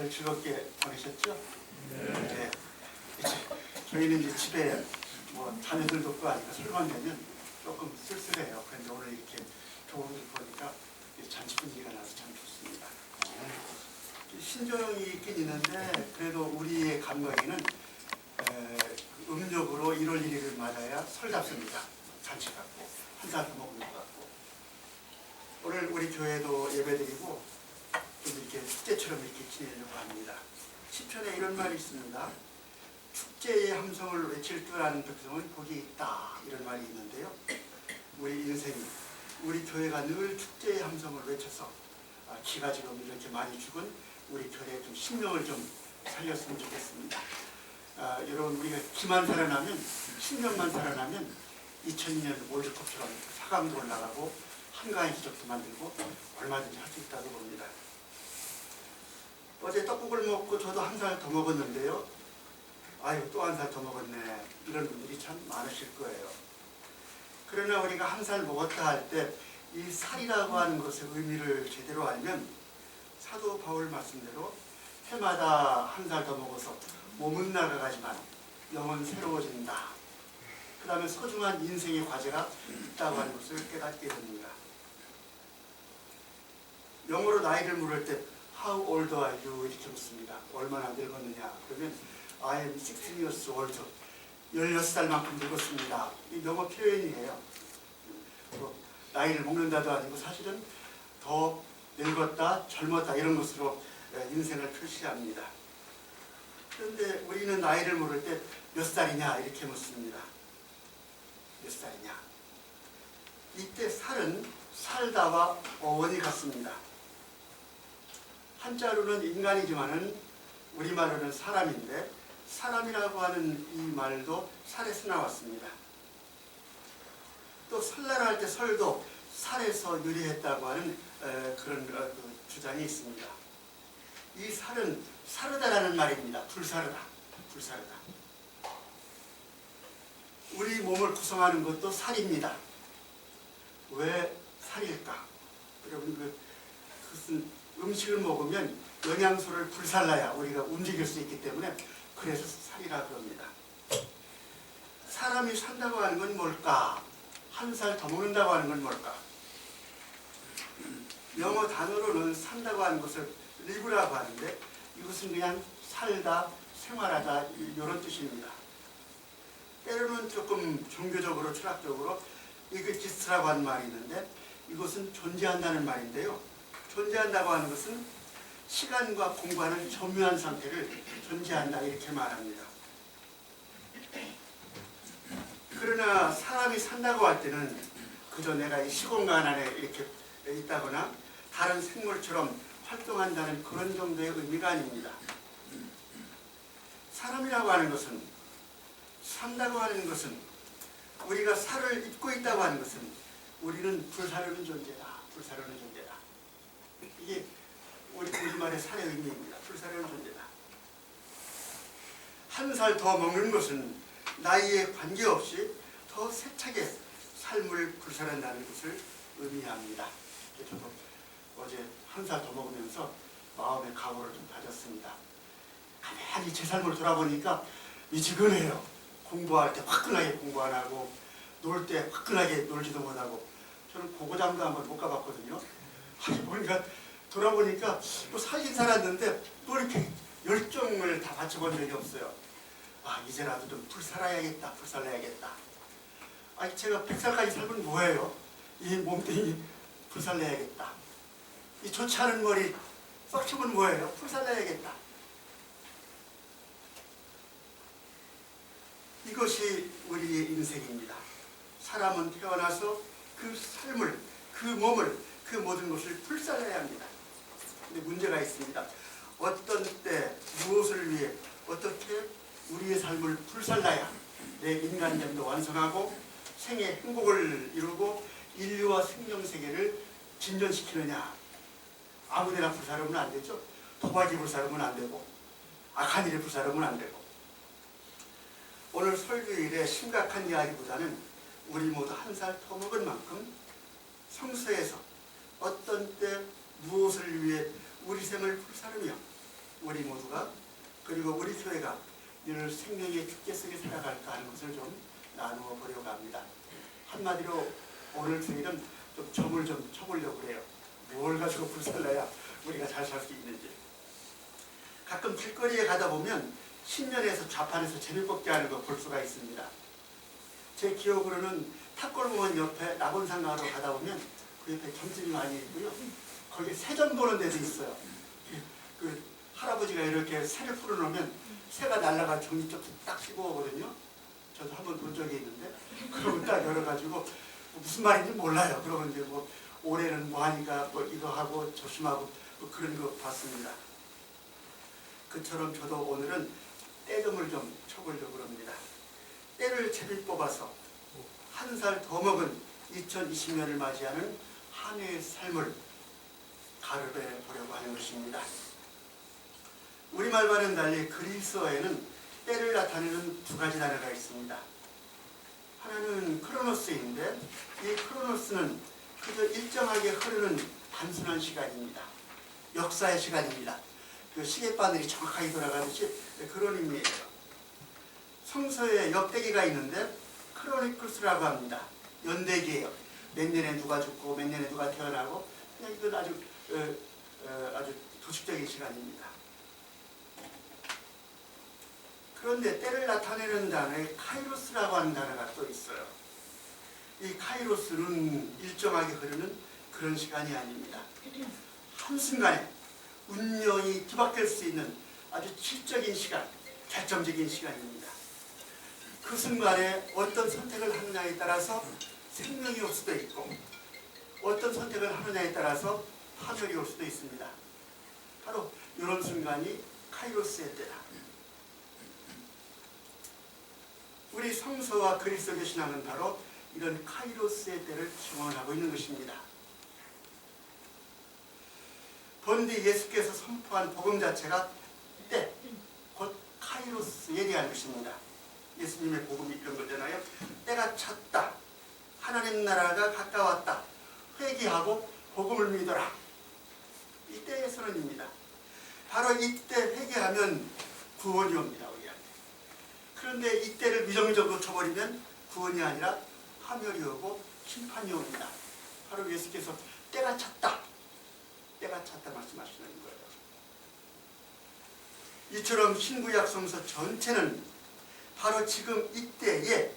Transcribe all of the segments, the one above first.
다들 즐겁게 보내셨죠? 네. 저희는 이제 집에 뭐 자녀들도 없고 하니까 술만 내면 조금 쓸쓸해요. 그런데 오늘 이렇게 좋은 걸 보니까 잔치 분위기가 나서 참 좋습니다. 신조용이 있긴 있는데 그래도 우리의 감각에는 음력으로 1월 1일을 맞아야 설잡습니다. 잔치 같고 한살 더 먹는 것 같고 오늘 우리 교회도 예배드리고 좀 이렇게 축제처럼 이렇게 지내려고 합니다. 시편에 이런 말이 있습니다. 축제의 함성을 외칠 줄 아는 백성은 복이 있다, 이런 말이 있는데요. 우리 인생이, 우리 교회가 늘 축제의 함성을 외쳐서 기가 지금 이렇게 많이 죽은 우리 교회에 좀 신명을 좀 살렸으면 좋겠습니다. 여러분, 우리가 기만 살아나면, 10년만 살아나면 2002년 월드컵처럼 4강도 올라가고 한가한 기적도 만들고 얼마든지 할 수 있다고 봅니다. 어제 떡국을 먹고 저도 한 살 더 먹었는데요. 아유, 또 한 살 더 먹었네. 이런 분들이 참 많으실 거예요. 그러나 우리가 한 살 먹었다 할 때 이 살이라고 하는 것의 의미를 제대로 알면 사도 바울 말씀대로 해마다 한 살 더 먹어서 몸은 낡아가지만 영은 새로워진다. 그 다음에 소중한 인생의 과제가 있다고 하는 것을 깨닫게 됩니다. 영어로 나이를 물을 때 How old are you? 이렇게 묻습니다. 얼마나 늙었느냐? 그러면 I am 16 years old. 16살만큼 늙었습니다. 이 영어 표현이에요. 나이를 먹는다도 아니고 사실은 더 늙었다, 젊었다 이런 것으로 인생을 표시합니다. 그런데 우리는 나이를 물을 때 몇 살이냐 이렇게 묻습니다. 몇 살이냐? 이때 살은 살다와 어원이 같습니다. 한자로는 인간이지만은 우리말로는 사람인데 사람이라고 하는 이 말도 살에서 나왔습니다. 또 설날 할 때 설도 살에서 유래했다고 하는 그런 주장이 있습니다. 이 살은 사르다라는 말입니다. 불사르다. 불사르다. 우리 몸을 구성하는 것도 살입니다. 왜 살일까? 여러분, 그것은 음식을 먹으면 영양소를 불살라야 우리가 움직일 수 있기 때문에 그래서 살이라 그럽니다. 사람이 산다고 하는 건 뭘까? 한 살 더 먹는다고 하는 건 뭘까? 영어 단어로는 산다고 하는 것을 live라고 하는데 이것은 그냥 살다, 생활하다 이런 뜻입니다. 때로는 조금 종교적으로, 철학적으로 이그지스트라고 하는 말이 있는데 이것은 존재한다는 말인데요. 존재한다고 하는 것은 시간과 공간을 점유한 상태를 존재한다 이렇게 말합니다. 그러나 사람이 산다고 할 때는 그저 내가 이 시공간 안에 이렇게 있다거나 다른 생물처럼 활동한다는 그런 정도의 의미가 아닙니다. 사람이라고 하는 것은, 산다고 하는 것은, 우리가 살을 입고 있다고 하는 것은 우리는 불사르는 존재다. 불사르는 존재다. 이게 우리말의 살의 의미입니다. 불사르는 존재다. 한 살 더 먹는 것은 나이에 관계없이 더 세차게 삶을 불살한다는 것을 의미합니다. 저도 어제 한 살 더 먹으면서 마음의 각오를 좀 다졌습니다. 가만히 제 삶을 돌아보니까 미지근해요. 공부할 때 화끈하게 공부 안 하고 놀 때 화끈하게 놀지도 못하고 저는 고고장도 한번 못 가봤거든요. 보니까 돌아보니까 뭐 살긴 살았는데 뭐 이렇게 열정을 다 바쳐본 적이 없어요. 이제라도 좀 불살아야겠다, 불살라야겠다. 제가 100살까지 살면 뭐예요? 이 몸뚱이 불살라야겠다. 이 좋지 않은 머리 썩치면 뭐예요? 불살라야겠다. 이것이 우리의 인생입니다. 사람은 태어나서 그 삶을, 그 몸을, 그 모든 것을 불살라야 합니다. 근데 문제가 있습니다. 어떤 때 무엇을 위해 어떻게 우리의 삶을 불살라야 내 인간됨도 완성하고 생의 행복을 이루고 인류와 생명세계를 진전시키느냐. 아무데나 불사르면 안 되죠. 도박이 불사르면 안 되고 악한 일에 불사르면 안 되고. 오늘 설교일에 심각한 이야기보다는 우리 모두 한 살 더 먹은 만큼 성서에서 어떤 때 무엇을 위해 우리 생을 불사르며 우리 모두가 그리고 우리 교회가 늘 생명의 축제 속에 살아갈까 하는 것을 좀 나누어 보려고 합니다. 한마디로 오늘 주일은 좀 점을 좀 쳐보려고 그래요. 뭘 가지고 불살라야 우리가 잘 살 수 있는지. 가끔 길거리에 가다 보면 신년에서 좌판에서 재미뽑게 하는 거 볼 수가 있습니다. 제 기억으로는 탑골공원 옆에 낙원상가로 가다 보면 그 옆에 점집이 많이 있고요. 거기 새점 보는 데도 있어요. 그 할아버지가 이렇게 새를 풀어놓으면 새가 날아가 종이 딱 씹어 오거든요. 저도 한번 본 적이 있는데 그러면 딱 열어가지고 무슨 말인지 몰라요. 그러면 이제 뭐 올해는 뭐 하니까 뭐 이거 하고 조심하고 뭐 그런 거 봤습니다. 그처럼 저도 오늘은 때점을 좀 쳐보려고 합니다. 때를 제비 뽑아서 한 살 더 먹은 2020년을 맞이하는 한 해의 삶을 가르쳐 보려고 하는 것입니다. 우리말과는 달리 그리스어에는 때를 나타내는 두 가지 단어가 있습니다. 하나는 크로노스인데 이 크로노스는 그저 일정하게 흐르는 단순한 시간입니다. 역사의 시간입니다. 그 시계바늘이 정확하게 돌아가듯이 그런 의미예요. 성서에 역대기가 있는데 크로니클스라고 합니다. 연대기예요. 몇 년에 누가 죽고 몇 년에 누가 태어나고 그냥 이건 아주 도식적인 시간입니다. 그런데 때를 나타내는 단어에 카이로스라고 하는 단어가 또 있어요. 이 카이로스는 일정하게 흐르는 그런 시간이 아닙니다. 한순간에 운명이 뒤바뀔 수 있는 아주 질적인 시간, 결정적인 시간입니다. 그 순간에 어떤 선택을 하느냐에 따라서 생명이 올 수도 있고 어떤 선택을 하느냐에 따라서 파멸이 올 수도 있습니다. 바로 이런 순간이 카이로스의 때다. 우리 성서와 그리스도교 신앙은 바로 이런 카이로스의 때를 증언하고 있는 것입니다. 본디 예수께서 선포한 복음 자체가 때, 곧 카이로스에 대한 것입니다. 예수님의 복음이 이런 거잖아요. 때가 찼다. 하나님 나라가 가까웠다. 회개하고 복음을 믿어라. 이 때의 선언입니다. 바로 이때 회개하면 구원이 옵니다. 우리한테. 그런데 이 때를 미정적으로 쳐버리면 구원이 아니라 파멸이 오고 심판이 옵니다. 바로 예수께서 때가 찼다. 때가 찼다 말씀하시는 거예요. 이처럼 신구약 성서 전체는 바로 지금 이때에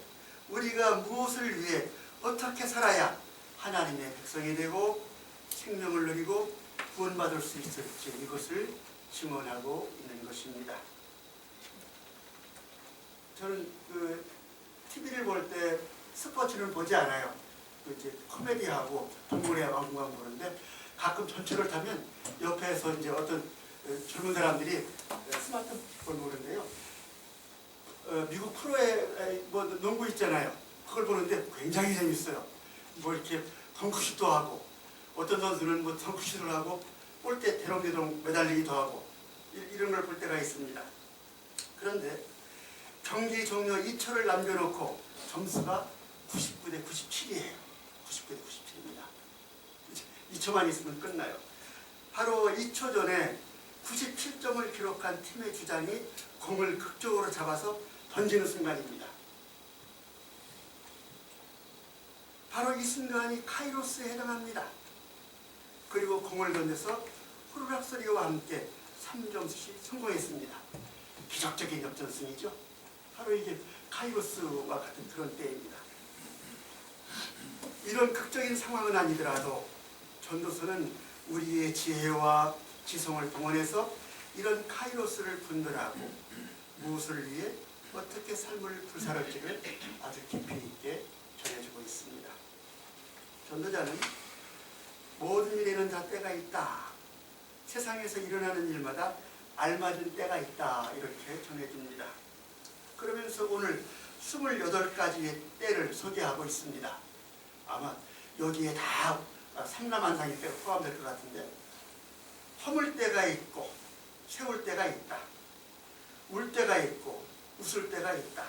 우리가 무엇을 위해 어떻게 살아야 하나님의 백성이 되고 생명을 누리고 구원받을 수 있을지 이것을 증언하고 있는 것입니다. 저는 그 TV를 볼 때 스포츠는 보지 않아요. 이제 코미디하고 동물의 왕국만 보는데 가끔 전철을 타면 옆에서 이제 어떤 젊은 사람들이 스마트폰 보는데요. 미국 프로에 뭐 농구 있잖아요. 그걸 보는데 굉장히 재밌어요. 뭐 이렇게 덩크슛도 하고 어떤 선수는 뭐 덩크슛을 하고 볼때 대롱대롱 매달리기도 하고 이런 걸 볼 때가 있습니다. 그런데 경기 종료 2초를 남겨놓고 점수가 99대 97이에요. 99대 97입니다. 2초만 있으면 끝나요. 바로 2초 전에 97점을 기록한 팀의 주장이 공을 극적으로 잡아서 던지는 순간입니다. 바로 이 순간이 카이로스에 해당합니다. 그리고 공을 던져서 후루락 소리와 함께 3점슛이 성공했습니다. 기적적인 역전승이죠. 바로 이게 카이로스와 같은 그런 때입니다. 이런 극적인 상황은 아니더라도 전도서는 우리의 지혜와 지성을 동원해서 이런 카이로스를 분별하고 무엇을 위해 어떻게 삶을 불살을지를 아주 깊이 있게 전해주고 있습니다. 전도자는 모든 일에는 다 때가 있다. 세상에서 일어나는 일마다 알맞은 때가 있다. 이렇게 전해줍니다. 그러면서 오늘 28가지의 때를 소개하고 있습니다. 아마 여기에 다 삼라만상일 때가 포함될 것 같은데 허물 때가 있고 세울 때가 있다. 울 때가 있고 웃을 때가 있다.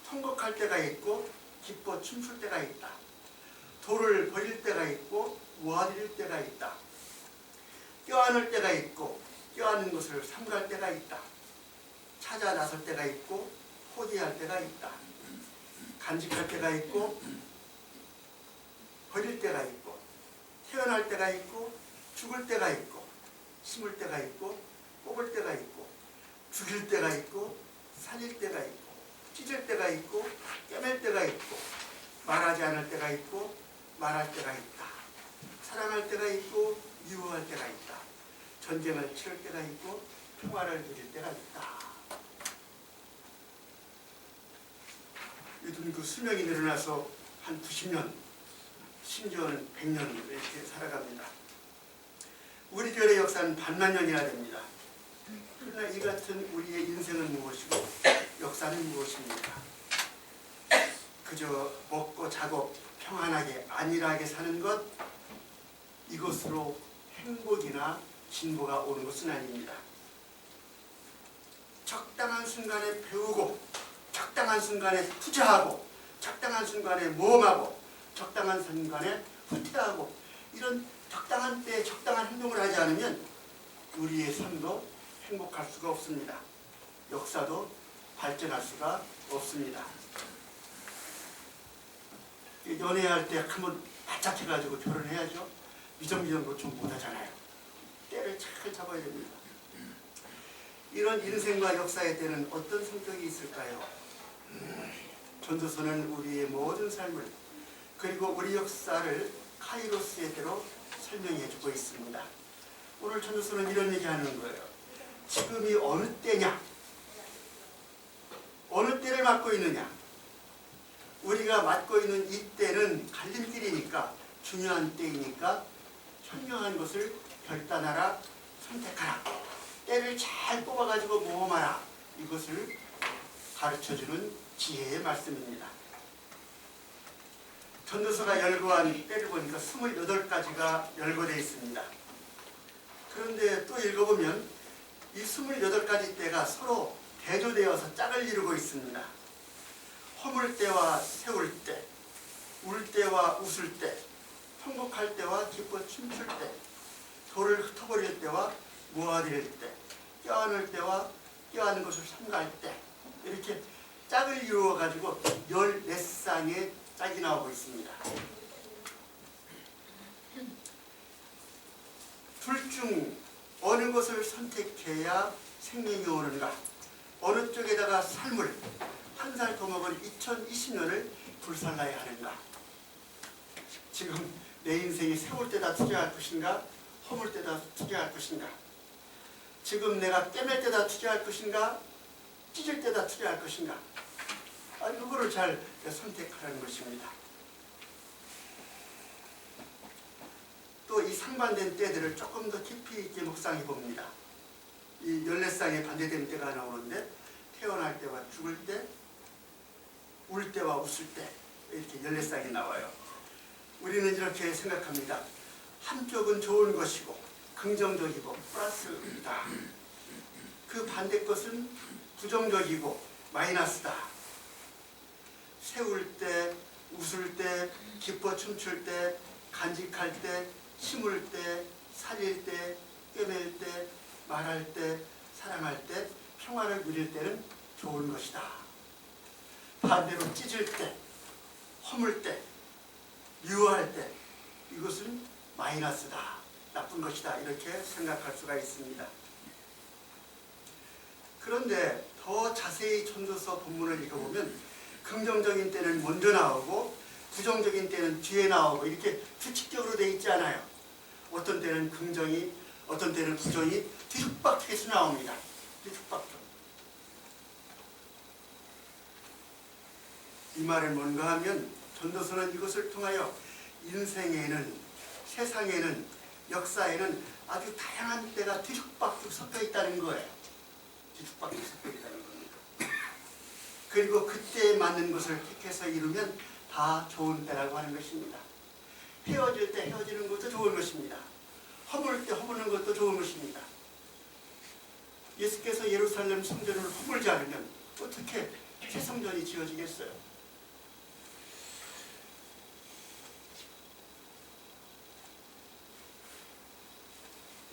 통곡할 때가 있고 기뻐 춤출 때가 있다. 돌을 버릴 때가 있고 모아들일 때가 있다. 껴안을 때가 있고 껴안는 것을 삼갈 때가 있다. 찾아 나설 때가 있고 포기할 때가 있다. 간직할 때가 있고 버릴 때가 있고 태어날 때가 있고 죽을 때가 있고 심을 때가 있고 뽑을 때가 있고 죽일 때가 있고 살릴 때가 있고 찢을 때가 있고 꿰맬 때가 있고 말하지 않을 때가 있고 말할 때가 있다. 사랑할 때가 있고 미워할 때가 있다. 전쟁을 치를 때가 있고 평화를 누릴 때가 있다. 요즘 그 수명이 늘어나서 한 90년, 심지어는 100년 이렇게 살아갑니다. 우리 교회의 역사는 반만 년이나 됩니다. 그러나 이 같은 우리의 인생은 무엇이고 역사는 무엇입니까? 그저 먹고 자고 평안하게 안일하게 사는 것, 이것으로 행복이나 진보가 오는 것은 아닙니다. 적당한 순간에 배우고 적당한 순간에 투자하고 적당한 순간에 모험하고 적당한 순간에 후퇴하고 이런 적당한 때에 적당한 행동을 하지 않으면 우리의 삶도 행복할 수가 없습니다. 역사도 발전할 수가 없습니다. 연애할 때 한번 바짝 해가지고 결혼해야죠. 미정미정도 좀 못하잖아요. 때를 잘 잡아야 됩니다. 이런 인생과 역사의 때는 어떤 성격이 있을까요? 전도서는 우리의 모든 삶을 그리고 우리 역사를 카이로스의 때로 설명해 주고 있습니다. 오늘 전도서는 이런 얘기하는 거예요. 지금이 어느 때냐? 어느 때를 맞고 있느냐? 우리가 맞고 있는 이 때는 갈림길이니까 중요한 때이니까 현명한 것을 결단하라, 선택하라. 때를 잘 뽑아가지고 모험하라. 이것을 가르쳐주는 지혜의 말씀입니다. 전도서가 열거한 때를 보니까 28가지가 열거되어 있습니다. 그런데 또 읽어보면 이 28가지 때가 서로 대조되어서 짝을 이루고 있습니다. 허물 때와 세울 때, 울 때와 웃을 때, 통곡할 때와 기뻐 춤출 때, 돌을 흩어버릴 때와 모아들일 때, 껴안을 때와 껴안는 것을 삼갈 때, 이렇게 짝을 이루어가지고 14쌍의 짝이 나오고 있습니다. 둘 중 어느 것을 선택해야 생명이 오는가? 어느 쪽에다가 삶을 한 살 더 먹은 2020년을 불살라야 하는가? 지금 내 인생이 세울 때다 투자할 것인가? 허물 때다 투자할 것인가? 지금 내가 꿰맬 때다 투자할 것인가? 찢을 때다 투자할 것인가? 그거를 잘 선택하라는 것입니다. 또 이 상반된 때들을 조금 더 깊이 있게 묵상해 봅니다. 이 14쌍의 반대되는 때가 나오는데 태어날 때와 죽을 때, 울 때와 웃을 때 이렇게 14쌍이 나와요. 우리는 이렇게 생각합니다. 한쪽은 좋은 것이고 긍정적이고 플러스다. 그 반대 것은 부정적이고 마이너스다. 세울 때, 웃을 때, 기뻐 춤출 때, 간직할 때, 심을 때, 살릴 때, 꿰맬 때, 말할 때, 사랑할 때, 평화를 누릴 때는 좋은 것이다. 반대로 찢을 때, 허물 때, 미워할 때 이것은 마이너스다. 나쁜 것이다. 이렇게 생각할 수가 있습니다. 그런데 더 자세히 전도서 본문을 읽어보면 긍정적인 때는 먼저 나오고 부정적인 때는 뒤에 나오고 이렇게 규칙적으로 되어 있지 않아요. 어떤 때는 긍정이 어떤 때는 부정이 뒤죽박죽해서 나옵니다. 뒤죽박죽. 이 말은 뭔가 하면 전도서는 이것을 통하여 인생에는 세상에는 역사에는 아주 다양한 때가 뒤죽박죽 섞여 있다는 거예요. 뒤죽박죽 섞여 있다는 겁니다. 그리고 그때에 맞는 것을 택해서 이루면 다 좋은 때라고 하는 것입니다. 헤어질 때 헤어지는 것도 좋은 것입니다. 허물 때 허무는 것도 좋은 것입니다. 예수께서 예루살렘 성전을 허물지 않으면 어떻게 새 성전이 지어지겠어요?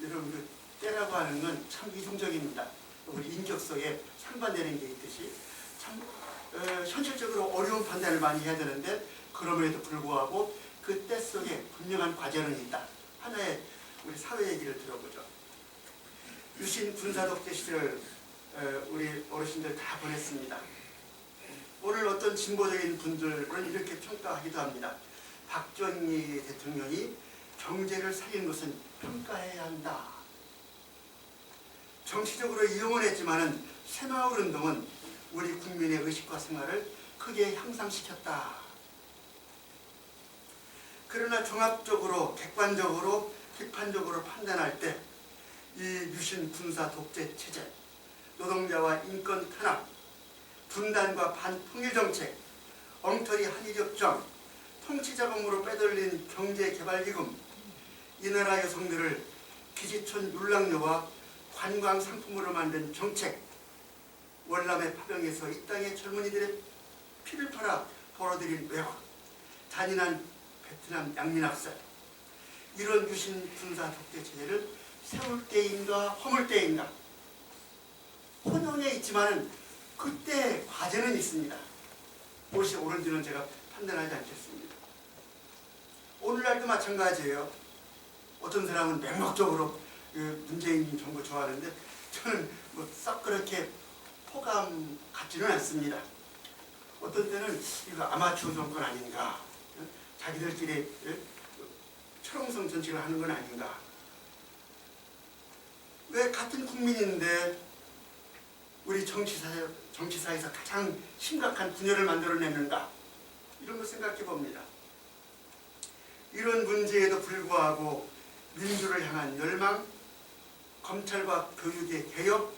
여러분, 그 때라고 하는 산다는 건 참 이중적입니다. 우리 인격성에 상반되는 게 있듯이 참 현실적으로 어려운 판단을 많이 해야 되는데 그럼에도 불구하고 그 때 속에 분명한 과제는 있다. 하나의 우리 사회 얘기를 들어보죠. 유신 군사독재 시절 우리 어르신들 다 보냈습니다. 오늘 어떤 진보적인 분들은 이렇게 평가하기도 합니다. 박정희 대통령이 경제를 살리는 것은 평가해야 한다. 정치적으로 이용을 했지만은 새마을운동은 우리 국민의 의식과 생활을 크게 향상시켰다. 그러나 종합적으로 객관적으로 비판적으로 판단할 때 이 유신 군사 독재 체제, 노동자와 인권 탄압, 분단과 반통일 정책, 엉터리 한일협정, 통치 자금으로 빼돌린 경제개발기금, 이 나라 여성들을 기지촌 율랑녀와 관광 상품으로 만든 정책, 월남의 파병에서 이 땅의 젊은이들의 피를 팔아 벌어들인 외화, 잔인한 베트남 양민학살, 이런 유신 군사 독재 체제를 세울 때인가 허물 때인가 혼용에 있지만은 그때 과제는 있습니다. 무엇이 옳은지는 제가 판단하지 않겠습니다. 오늘날도 마찬가지예요. 어떤 사람은 맹목적으로 문재인 정부 좋아하는데 저는 뭐 썩 그렇게 호감 같지는 않습니다. 어떤 때는 이거 아마추어 정권 아닌가, 자기들끼리 철옹성 정치를 하는 건 아닌가. 왜 같은 국민인데 우리 정치사에서 가장 심각한 분열을 만들어냈는가, 이런 걸 생각해 봅니다. 이런 문제에도 불구하고 민주를 향한 열망, 검찰과 교육의 개혁,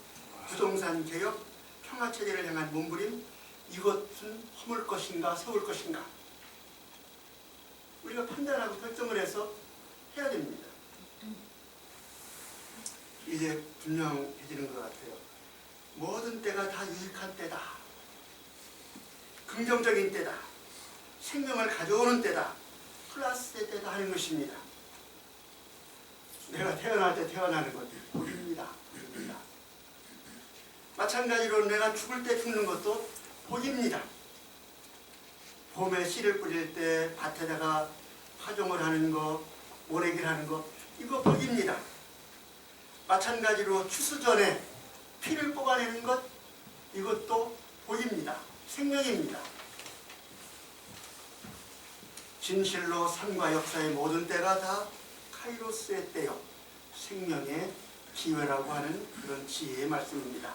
부동산 개혁, 평화체제를 향한 몸부림, 이것은 허물 것인가 세울 것인가, 우리가 판단하고 결정을 해서 해야 됩니다. 이제 분명해지는 것 같아요. 모든 때가 다 유익한 때다. 긍정적인 때다. 생명을 가져오는 때다. 플러스의 때다 하는 것입니다. 내가 태어날 때 태어나는 것도 복입니다. 복입니다. 마찬가지로 내가 죽을 때 죽는 것도 복입니다. 봄에 씨를 뿌릴 때 밭에다가 파종을 하는 거, 모내기를 하는 거, 이거 복입니다. 마찬가지로 추수 전에 피를 뽑아내는 것, 이것도 복입니다. 생명입니다. 진실로 삶과 역사의 모든 때가 다 카이로스의 때요, 생명의 기회라고 하는 그런 지혜의 말씀입니다.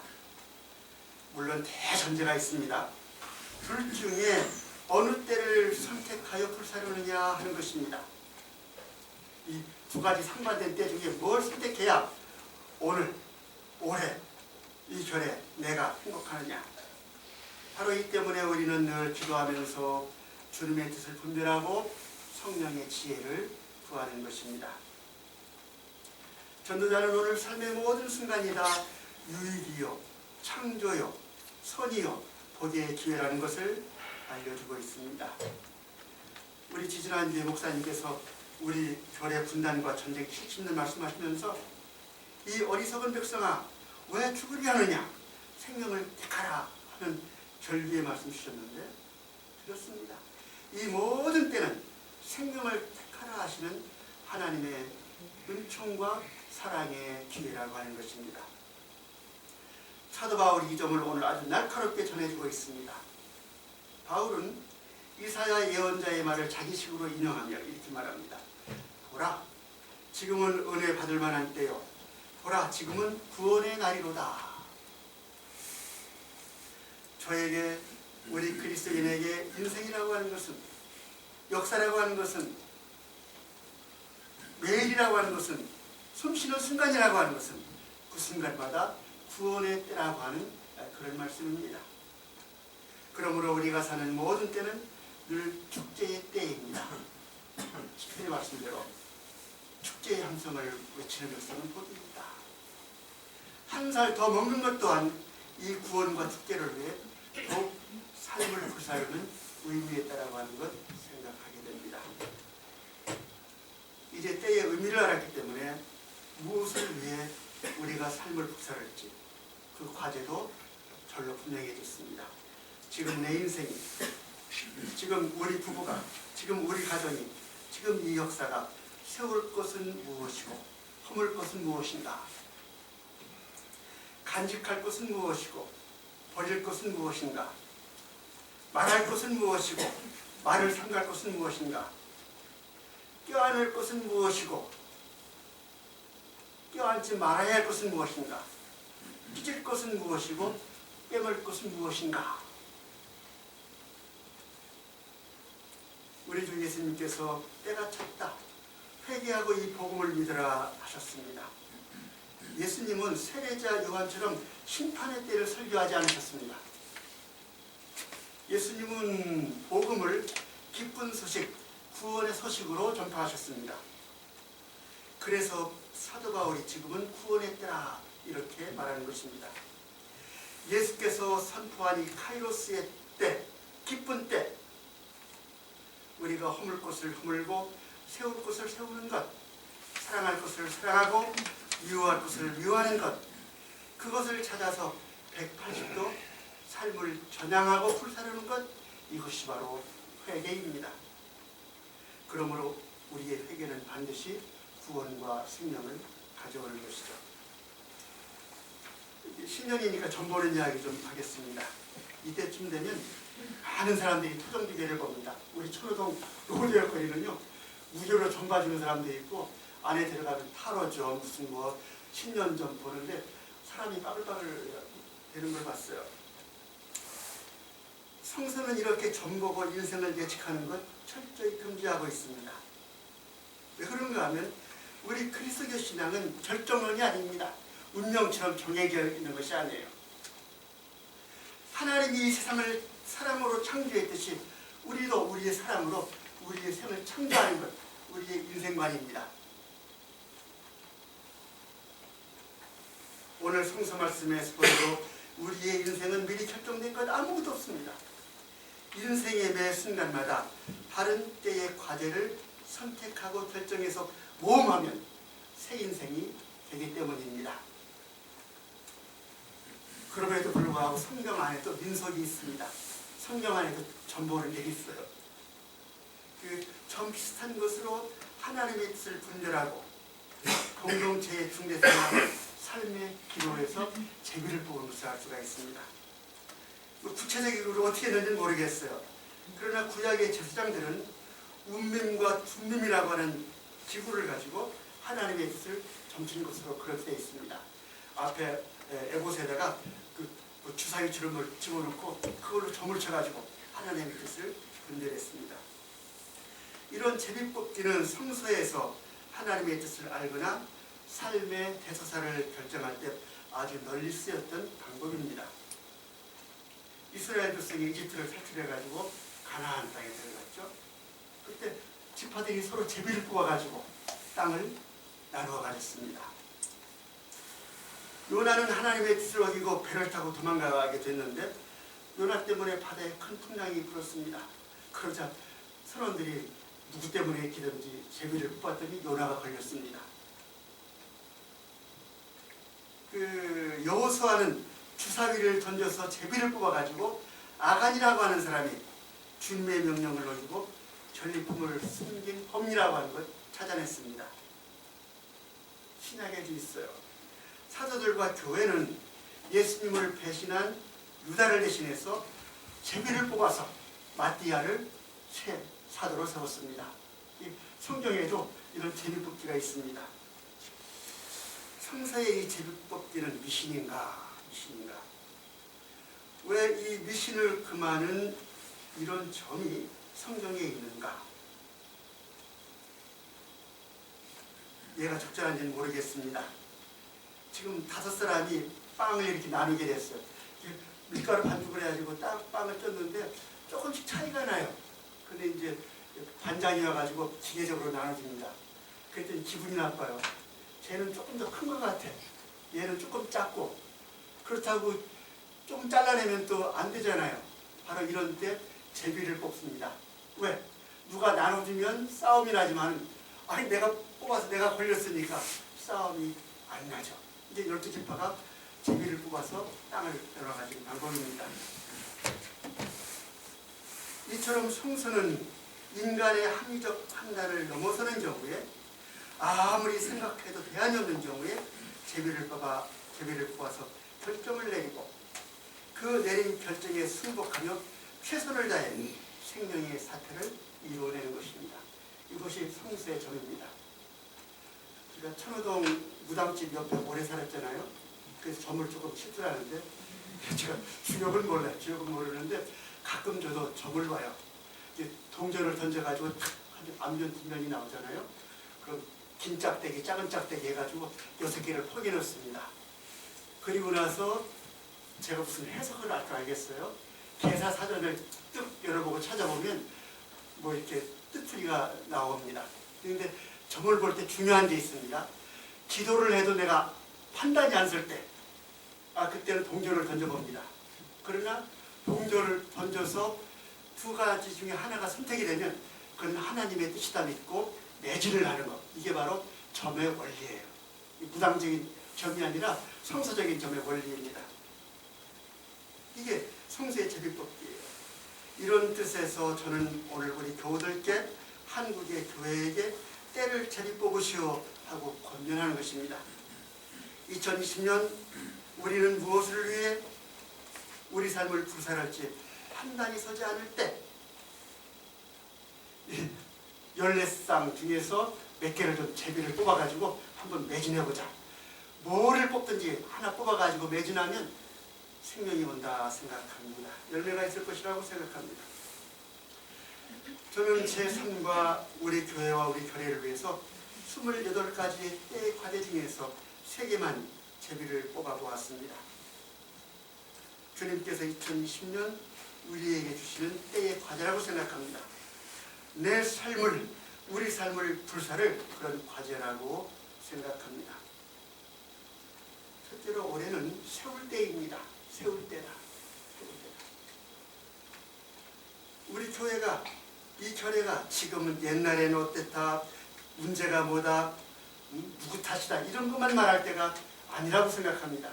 물론 대전제가 있습니다. 둘 중에 어느 때를 선택하여 불사르느냐 하는 것입니다. 이 두 가지 상반된 때 중에 뭘 선택해야 오늘, 올해, 이 절에 내가 행복하느냐. 바로 이 때문에 우리는 늘 기도하면서 주님의 뜻을 분별하고 성령의 지혜를 구하는 것입니다. 전도자는 오늘 삶의 모든 순간이 다 유익이요, 창조요, 선이요, 복의 기회라는 것을 알려주고 있습니다. 우리 지지난주에 목사님께서 우리 교회 분단과 전쟁 70년 말씀하시면서 이 어리석은 백성아 왜 죽으려 하느냐, 생명을 택하라 하는 절기의 말씀 주셨는데 그렇습니다. 이 모든 때는 생명을 택하라 하시는 하나님의 은총과 사랑의 기회라고 하는 것입니다. 사도 바울이 이 점을 오늘 아주 날카롭게 전해주고 있습니다. 바울은 이사야 예언자의 말을 자기식으로 인용하며 이렇게 말합니다. 보라, 지금은 은혜 받을 만한 때요. 보라, 지금은 구원의 날이로다. 저에게, 우리 그리스도인에게 인생이라고 하는 것은, 역사라고 하는 것은, 매일이라고 하는 것은, 숨쉬는 순간이라고 하는 것은 그 순간마다 구원의 때라고 하는 그런 말씀입니다. 그러므로 우리가 사는 모든 때는 늘 축제의 때입니다. 시편의 말씀대로 축제의 함성을 외치는 것은 복입니다. 한 살 더 먹는 것 또한 이 구원과 축제를 위해 더욱 삶을 불사르는 의미에 있다라고 하는 것 생각하게 됩니다. 이제 때의 의미를 알았기 때문에 무엇을 위해 우리가 삶을 북살할지 그 과제도 절로 분명해졌습니다. 지금 내 인생이, 지금 우리 부부가, 지금 우리 가정이, 지금 이 역사가 세울 것은 무엇이고 허물 것은 무엇인가, 간직할 것은 무엇이고 버릴 것은 무엇인가, 말할 것은 무엇이고 말을 삼갈 것은 무엇인가, 껴안을 것은 무엇이고 껴안지 말아야 할 것은 무엇인가, 찢을 것은 무엇이고 빼먹을 것은 무엇인가. 우리 주 예수님께서 때가 찼다, 회개하고 이 복음을 믿으라 하셨습니다. 예수님은 세례자 요한처럼 심판의 때를 설교하지 않으셨습니다. 예수님은 복음을 기쁜 소식, 구원의 소식으로 전파하셨습니다. 그래서 사도 바울이 지금은 구원의 때라 이렇게 말하는 것입니다. 예수께서 선포한 이 카이로스의 때, 기쁜 때, 우리가 허물 것을 허물고 세울 것을 세우는 것, 사랑할 것을 사랑하고 미워할 것을 미워하는 것, 그것을 찾아서 180도 삶을 전향하고 불사르는 것, 이것이 바로 회개입니다. 그러므로 우리의 회개는 반드시 구원과 생명을 가져오는 것이죠. 신년이니까 점 보는 이야기 좀 하겠습니다. 이때쯤 되면 많은 사람들이 토종기계를 봅니다. 우리 천호동 로데오 거리는요, 무료로 점 봐주는 사람도 있고 안에 들어가면 타로점 무슨 뭐 신년점 보는데 사람이 빠글빠글 되는 걸 봤어요. 성서는 이렇게 점 보고 인생을 예측하는 것 철저히 금지하고 있습니다. 왜 그런가 하면 우리 그리스도 신앙은 결정론이 아닙니다. 운명처럼 정해져 있는 것이 아니에요. 하나님이 이 세상을 사랑으로 창조했듯이 우리도 우리의 사랑으로 우리의 생을 창조하는 것, 우리의 인생관입니다. 오늘 성서 말씀에서 보여도 우리의 인생은 미리 결정된 것 아무것도 없습니다. 인생의 매 순간마다 다른 때의 과제를 선택하고 결정해서 모험하면 새 인생이 되기 때문입니다. 그럼에도 불구하고 성경 안에도 민속이 있습니다. 성경 안에도 점 보는 게 있어요. 그 점 비슷한 것으로 하나님의 뜻을 분별하고 공동체의 중대성과 삶의 기로에서 재미를 보는 것을 알 수가 있습니다. 뭐 구체적으로 어떻게 되는지 모르겠어요. 그러나 구약의 제사장들은 운밈과 둔밈이라고 하는 기구를 가지고 하나님의 뜻을 점치는 것으로 그렇게 되어 있습니다. 앞에 에봇에다가 그 주사위 주름을 집어넣고 그걸로 점을 쳐가지고 하나님의 뜻을 분별했습니다. 이런 제비뽑기는 성서에서 하나님의 뜻을 알거나 삶의 대소사를 결정할 때 아주 널리 쓰였던 방법입니다. 이스라엘 백성이 이집트를 탈출해가지고 가나안 땅에 들어갔죠. 그때 지파들이 서로 제비를 뽑아가지고 땅을 나누어 가졌습니다. 요나는 하나님의 뜻을 어기고 배를 타고 도망가게 됐는데 요나 때문에 바다에 큰 풍랑이 불었습니다. 그러자 선원들이 누구 때문에 했기든지 제비를 뽑았더니 요나가 걸렸습니다. 그 여호수아는 주사위를 던져서 제비를 뽑아가지고 아간이라고 하는 사람이 주님의 명령을 어기고 전리품을 숨긴 범이라고 하는 걸 찾아냈습니다. 신약에도 있어요. 사도들과 교회는 예수님을 배신한 유다를 대신해서 제비를 뽑아서 마띠아를 새 사도로 세웠습니다. 성경에도 이런 제비뽑기가 있습니다. 성서의 이 제비뽑기는 미신인가? 왜 이 미신을 금하는 이런 점이 성경에 있는가? 얘가 적절한지는 모르겠습니다. 지금 5사람이 빵을 이렇게 나누게 됐어요. 밀가루 반죽을 해가지고 딱 빵을 쪘는데 조금씩 차이가 나요. 근데 이제 반장이 와가지고 기계적으로 나눠줍니다. 그랬더니 기분이 나빠요. 쟤는 조금 더 큰 것 같아. 얘는 조금 작고. 그렇다고 조금 잘라내면 또 안 되잖아요. 바로 이런 때 제비를 뽑습니다. 왜? 누가 나눠주면 싸움이 나지만 아니 내가 뽑아서 내가 걸렸으니까 싸움이 안 나죠. 이제 12지파가 제비를 뽑아서 땅을 열어가지는 방법입니다. 이처럼 성서는 인간의 합리적 판단을 넘어서는 경우에 아무리 생각해도 대안이 없는 경우에 제비를 뽑아서 결정을 내리고 그 내린 결정에 승복하며 최선을 다해 생명의 사태를 이루어내는 것입니다. 이것이 성서의 점입니다. 제가 천호동 무당집 옆에 오래 살았잖아요. 그래서 점을 조금 칠 줄 아는데 제가 주역은 몰라요. 주역은 모르는데 가끔 저도 점을 봐요. 이제 동전을 던져가지고 앞면 뒷면이 나오잖아요. 그럼 긴 짝대기, 작은 짝대기 해가지고 6개를 포개 넣습니다. 그리고 나서 제가 무슨 해석을 할 줄 알겠어요. 개사 사전을 뜩 열어보고 찾아보면 뭐 이렇게 뜻풀이가 나옵니다. 그런데 점을 볼 때 중요한 게 있습니다. 기도를 해도 내가 판단이 안 설 때, 그때는 동전을 던져봅니다. 그러나 동전을 던져서 두 가지 중에 하나가 선택이 되면 그건 하나님의 뜻이다 믿고 매진을 하는 것. 이게 바로 점의 원리예요. 무당적인 점이 아니라 성서적인 점의 원리입니다. 이게 성서의 제비뽑기예요. 이런 뜻에서 저는 오늘 우리 교우들께 한국의 교회에게 때를 제비뽑으시오 하고 권면하는 것입니다. 2020년 우리는 무엇을 위해 우리 삶을 불살할지 판단이 서지 않을 때 14쌍 중에서 몇 개를 좀 제비를 뽑아가지고 한번 매진해보자. 뭐를 뽑든지 하나 뽑아가지고 매진하면 생명이 온다 생각합니다. 열매가 있을 것이라고 생각합니다. 저는 제 삶과 우리 교회와 우리 교회를 위해서 28가지 때의 과제 중에서 3개만 제비를 뽑아보았습니다. 주님께서 2020년 우리에게 주시는 때의 과제라고 생각합니다. 내 삶을, 우리 삶을 불사를 그런 과제라고 생각합니다. 첫째로 올해는 세울 때입니다. 세울 때다. 세울 때다. 우리 교회가, 이 교회가 지금은 옛날에는 어땠다, 문제가 뭐다, 누구 탓이다 이런 것만 말할 때가 아니라고 생각합니다.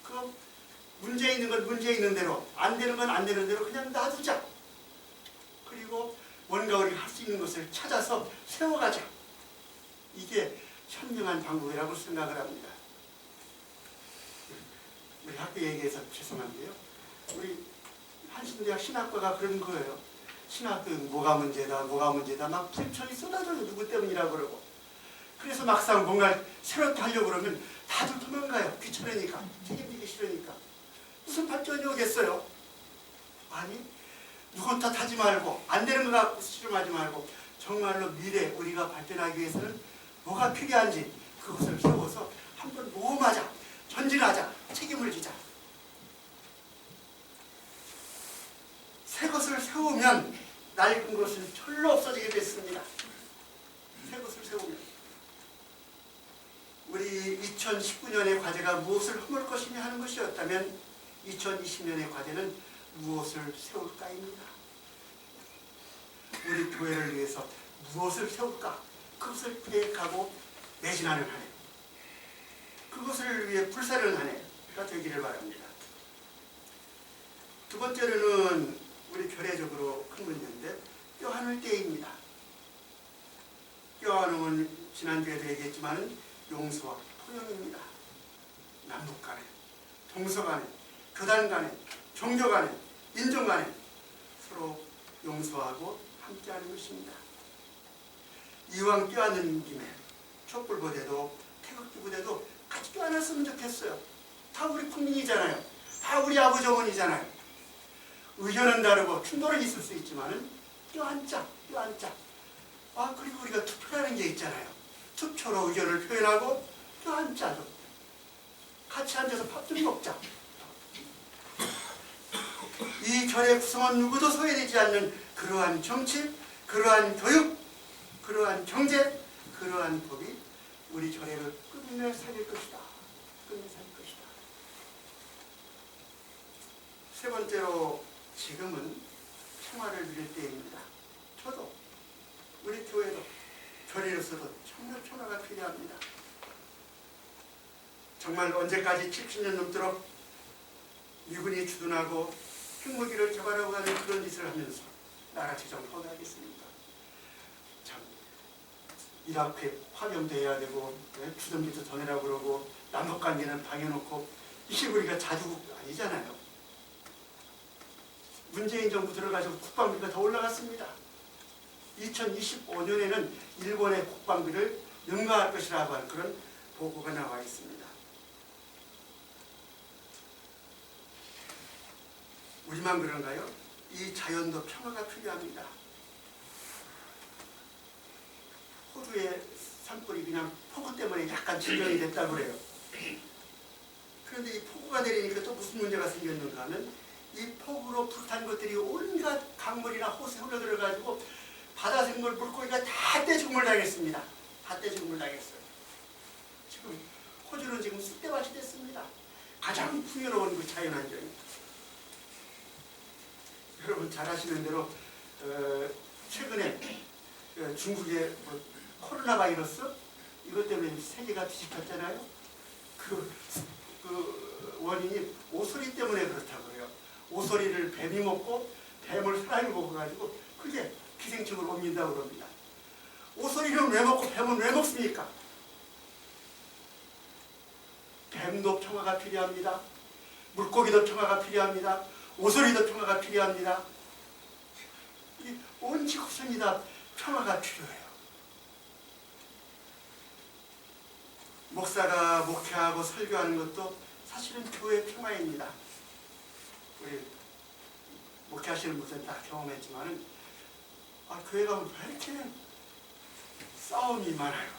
그 문제 있는 건 문제 있는 대로, 안 되는 건 안 되는 대로 그냥 놔두자. 그리고 뭔가 우리가 할 수 있는 것을 찾아서 세워가자. 이게 현명한 방법이라고 생각을 합니다. 우리 학교 얘기해서 죄송한데요. 우리 한신대학 신학과가 그런 거예요. 신학교 뭐가 문제다, 뭐가 문제다 막 불철이 쏟아져요. 누구 때문이라고 그러고. 그래서 막상 뭔가 새롭게 하려고 그러면 다들 도망가요. 귀찮으니까, 책임지기 싫으니까. 무슨 발전이 오겠어요? 아니, 누구 탓하지 말고 안 되는 거 갖고 실험하지 말고 정말로 미래 우리가 발전하기 위해서는 뭐가 필요한지 그것을 세워서 한번 모험하자, 전진하자, 책임을 지자. 새 것을 세우면 낡은 것은 절로 없어지게 됐습니다. 새 것을 세우면. 우리 2019년의 과제가 무엇을 허물 것이냐 하는 것이었다면 2020년의 과제는 무엇을 세울까입니다. 우리 교회를 위해서 무엇을 세울까? 그것을 계획하고 매진하는 한 해. 그것을 위해 불사르는 한 해가 되기를 바랍니다. 두 번째로는 우리 교회적으로 큰 문제인데 뼈하늘 때입니다. 뼈하늘은 지난주에도 얘기했지만 용서와 포용입니다. 남북 간에, 동서 간에, 교단 간에, 종교 간에, 인종 간에 서로 용서하고 함께하는 것입니다. 이왕 껴안는 김에 촛불 부대도 태극기 부대도 같이 껴안았으면 좋겠어요. 다 우리 국민이잖아요. 다 우리 아버지 어머니잖아요. 의견은 다르고 충돌은 있을 수 있지만은 껴안자. 그리고 우리가 투표라는 게 있잖아요. 투표로 의견을 표현하고 껴안자죠. 같이 앉아서 밥 좀 먹자. 이 결의 구성원 누구도 소외되지 않는 그러한 정치, 그러한 교육, 그러한 경제, 그러한 법이 우리 결의를 끝내 살릴 것이다. 끝내 살릴 것이다. 세 번째로 지금은 평화를 누릴 때입니다. 저도 우리 교회도 교회로서도 정말 평화가 필요합니다. 정말 언제까지 70년 넘도록 미군이 주둔하고 핵무기를 개발하고 하는 그런 짓을 하면서 나라 재정 파괴하겠습니까? 참, 이라크에 파병돼야 되고 주둔비도 더 내라고 그러고 남북관계는 방해놓고 이게 우리가 자주국 아니잖아요. 문재인 정부 들어가지고 국방비가 더 올라갔습니다. 2025년에는 일본의 국방비를 능가할 것이라고 하는 그런 보고가 나와 있습니다. 우리만 그런가요? 이 자연도 평화가 필요합니다. 호주의 산불이 그냥 폭우 때문에 약간 진정이 됐다고 그래요. 그런데 이 폭우가 내리니까 또 무슨 문제가 생겼는가 하면 이 폭우로 불탄 것들이 온갖 강물이나 호수에 흘러들어가지고 바다 생물 물고기가 다 떼죽음을 당했습니다. 다 떼죽음을 당했어요. 지금 호주는 지금 쑥대밭이 됐습니다. 가장 풍요로운 그 자연환경입니다. 여러분 잘 아시는 대로 최근에 중국의 코로나 바이러스 이것 때문에 세계가 뒤집혔잖아요. 그 원인이 오소리 때문에 그렇다고 해요. 오소리를 뱀이 먹고 뱀을 사람이 먹어가지고 그게 기생충으로 옮긴다고 그럽니다. 오소리는 왜 먹고 뱀은 왜 먹습니까? 뱀도 평화가 필요합니다. 물고기도 평화가 필요합니다. 오소리도 평화가 필요합니다. 온 지구상이 다 평화가 필요해요. 목사가 목회하고 설교하는 것도 사실은 교회 평화입니다. 우리 목회하시는 분들은 다 경험했지만은 교회 가면 왜 이렇게 싸움이 많아요.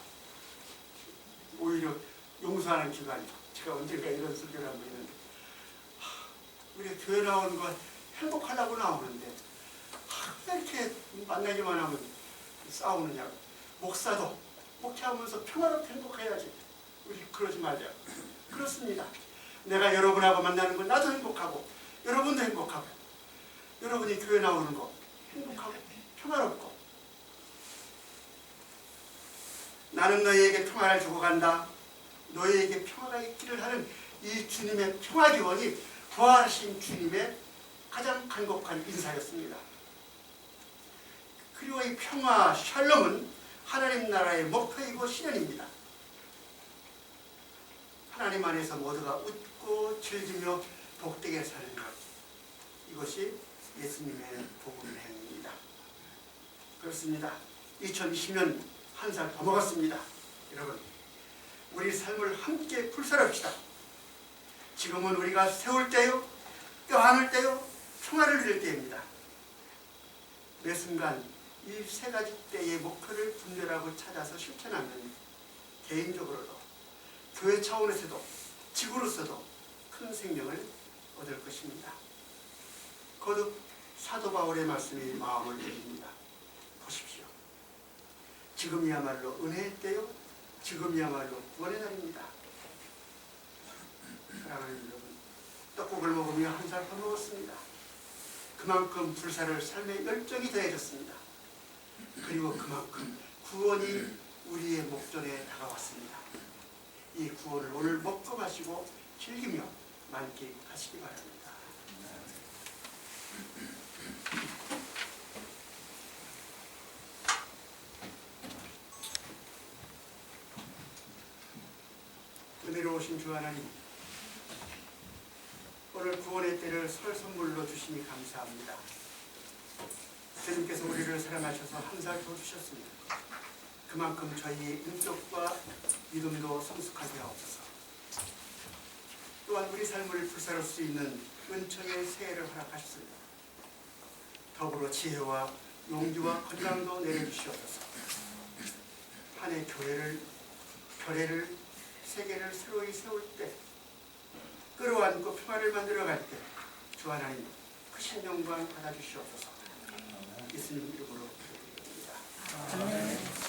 오히려 용서하는 기간이죠. 제가 언젠가 이런 설교를 한번 했는데 우리가 교회 나오는 거 행복하려고 나오는데 왜 이렇게 만나기만 하면 싸우느냐고. 목사도 목회하면서 평화롭게 행복해야지. 우리 그러지 말자. 그렇습니다. 내가 여러분하고 만나는 건 나도 행복하고 여러분도 행복하고 여러분이 교회 나오는 거 행복하고 평화롭고 나는 너희에게 평화를 주고 간다. 너희에게 평화가 있기를 하는 이 주님의 평화 기원이 부활하신 주님의 가장 간곡한 인사였습니다. 그리고 이 평화 샬롬은 하나님 나라의 목표이고 실현입니다. 하나님 안에서 모두가 웃고 즐기며 복되게 사는 것, 이것이 예수님의 복음의 행위입니다. 그렇습니다. 2020년 한 살 더 먹었습니다. 여러분, 우리 삶을 함께 불살합시다. 지금은 우리가 세울 때요, 껴안을 때요, 평화를 누릴 때입니다. 매 순간 이 세 가지 때의 목표를 분별하고 찾아서 실천하면 개인적으로도 교회 차원에서도 지구로서도 큰 생명을 얻을 것입니다. 거듭 사도 바울의 말씀이 마음을 드립니다. 보십시오. 지금이야말로 은혜의 때요, 지금이야말로 구원의 날입니다. 사랑하는 여러분, 떡국을 먹으며 한 살 더 먹었습니다. 그만큼 불사를 삶의 열정이 더해졌습니다. 그리고 그만큼 구원이 우리의 목전에 다가왔습니다. 이 구원을 오늘 먹고 마시고 즐기며 만끽하시기 바랍니다. 은혜로우신 주 하나님, 오늘 구원의 때를 설 선물로 주시니 감사합니다. 주님께서 우리를 사랑하셔서 한 살 더 주셨습니다. 그만큼 저희의 인격과 믿음도 성숙하게 하옵소서. 또한 우리 삶을 불사를 수 있는 은총의 새해를 허락하셨습니다. 더불어 지혜와 용기와 건강도 내려주시옵소서. 한 해 교회를, 교회를, 세계를 새로이 세울 때, 끌어안고 평화를 만들어갈 때 주 하나님 크신 영광 받아주시옵소서. 예수님 이름으로 기도드립니다.